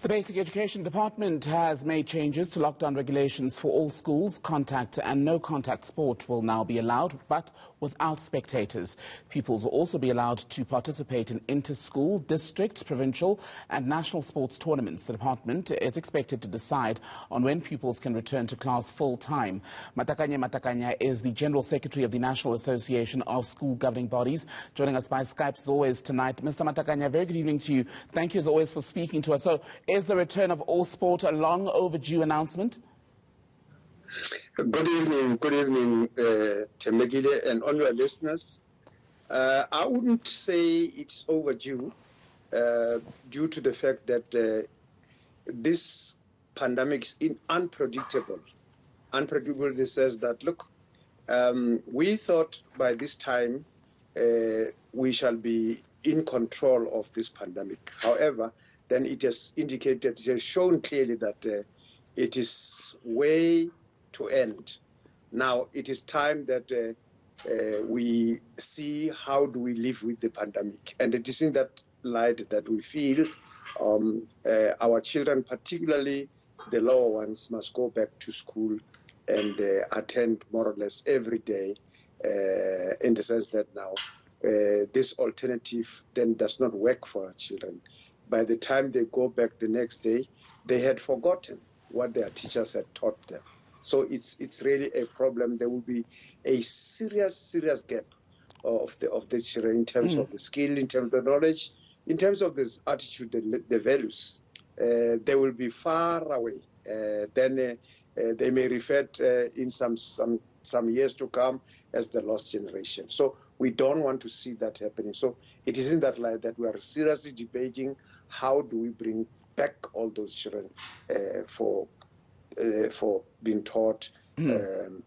The Basic Education Department has made changes to lockdown regulations for all schools. Contact and no contact sport will now be allowed, but without spectators. Pupils will also be allowed to participate in inter-school, district, provincial and national sports tournaments. The department is expected to decide on when pupils can return to class full-time. Matakanye Matakanya is the General Secretary of the National Association of School Governing Bodies, joining us by Skype as always tonight. Mr. Matakanya, very good evening to you. Thank you as always for speaking to us. So, is the return of all sport a long overdue announcement? Good evening, Thembekile and all your listeners. I wouldn't say it's overdue due to the fact that this pandemic is unpredictable. Unpredictable in the sense that, look, we thought by this time we shall be in control of this pandemic. However, then it has indicated, it has shown clearly that it is way to end. Now it is time that we see how do we live with the pandemic. And it is in that light that we feel our children, particularly the lower ones, must go back to school and attend more or less every day in the sense that now this alternative then does not work for our children. By the time they go back the next day, they had forgotten what their teachers had taught them. So it's really a problem. There will be a serious gap of the children in terms of the skill, in terms of the knowledge, in terms of this attitude, the values. They will be far away. Then they may refer in some years to come as the lost generation. So we don't want to see that happening. So it is in that light that we are seriously debating how do we bring back all those children for being taught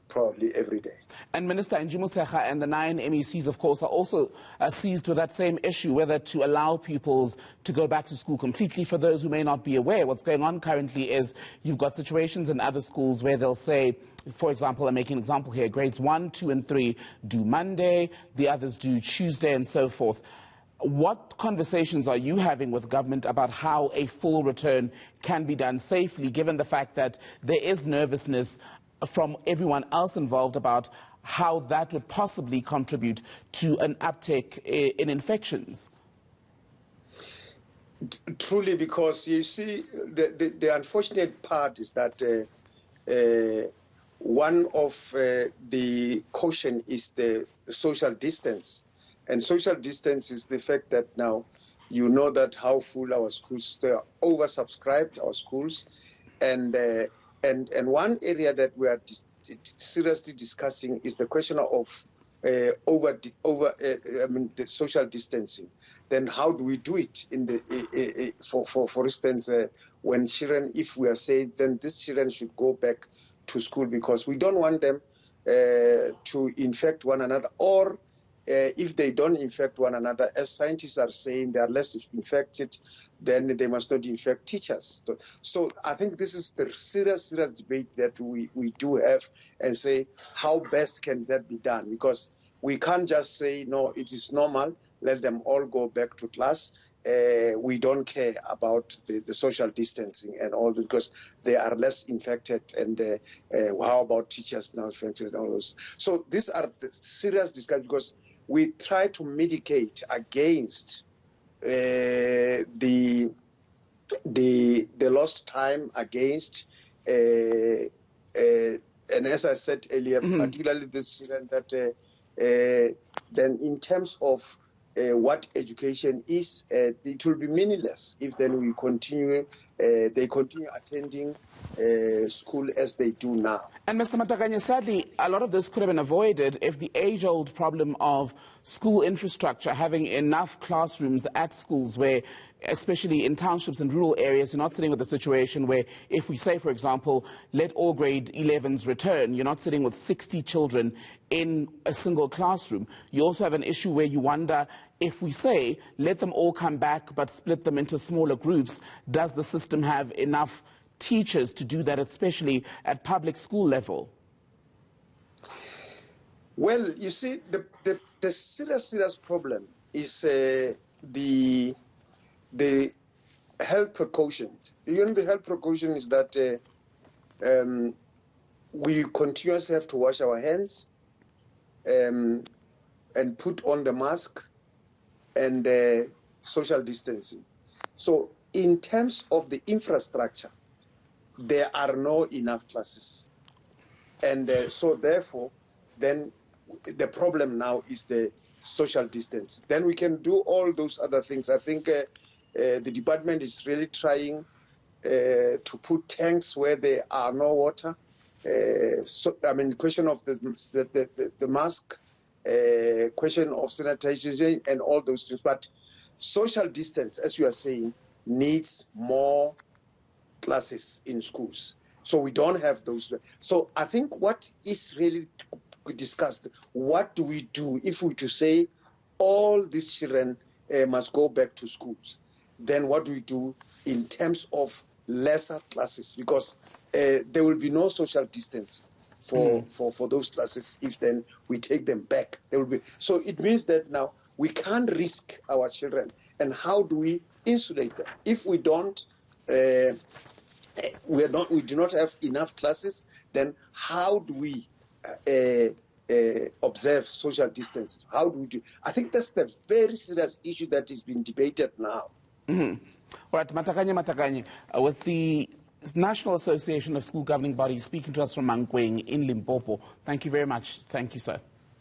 probably every day. And Minister Njimusecha and the 9 MECs, of course, are also seized with that same issue, whether to allow pupils to go back to school completely. For those who may not be aware, what's going on currently is you've got situations in other schools where they'll say, for example, I'm making an example here, grades 1, 2 and 3 do Monday, the others do Tuesday and so forth. What conversations are you having with government about how a full return can be done safely, given the fact that there is nervousness from everyone else involved about how that would possibly contribute to an uptick in infections? Truly, because you see, the unfortunate part is that one of the caution is the social distance. And social distance is the fact that now you know that how full our schools, they are oversubscribed, our schools. And one area that we are seriously discussing is the question of the social distancing. Then how do we do it in the for instance, when children, if we are saying then these children should go back to school because we don't want them to infect one another, or if they don't infect one another, as scientists are saying, they are less infected, then they must not infect teachers. So I think this is the serious debate that we do have and say, how best can that be done? Because we can't just say, no, it is normal, let them all go back to class. We don't care about the social distancing and all, because they are less infected, and how about teachers now infected and all those. So these are the serious discussions, because we try to mitigate against the lost time, against and as I said earlier, particularly this children that then in terms of what education is, it will be meaningless if then we continue, they continue attending school as they do now. And Mr. Matakanya, sadly, a lot of this could have been avoided if the age-old problem of school infrastructure, having enough classrooms at schools where, especially in townships and rural areas, you're not sitting with a situation where, if we say, for example, let all grade 11s return, you're not sitting with 60 children in a single classroom. You also have an issue where you wonder, if we say, let them all come back but split them into smaller groups, does the system have enough teachers to do that, especially at public school level? Well, you see, the serious problem is the health precautions. The health precaution is that we continuously have to wash our hands and put on the mask and social distancing. So in terms of the infrastructure, there are no enough classes. And so therefore, then the problem now is the social distance. Then we can do all those other things. I think the department is really trying to put tanks where there are no water. Question of the mask, question of sanitization and all those things. But social distance, as you are saying, needs more classes in schools. So we don't have those. So I think what is really discussed, what do we do if we to say all these children must go back to schools? Then what do we do in terms of lesser classes? Because there will be no social distance for those classes if then we take them back. There will be. So it means that now we can't risk our children. And how do we insulate them? If we don't, we do not have enough classes, then how do we observe social distance? How do we do? I think that's the very serious issue that is being debated now. All right, Matakanye, with the National Association of School Governing Bodies speaking to us from Mankweng in Limpopo. Thank you very much. Thank you, sir.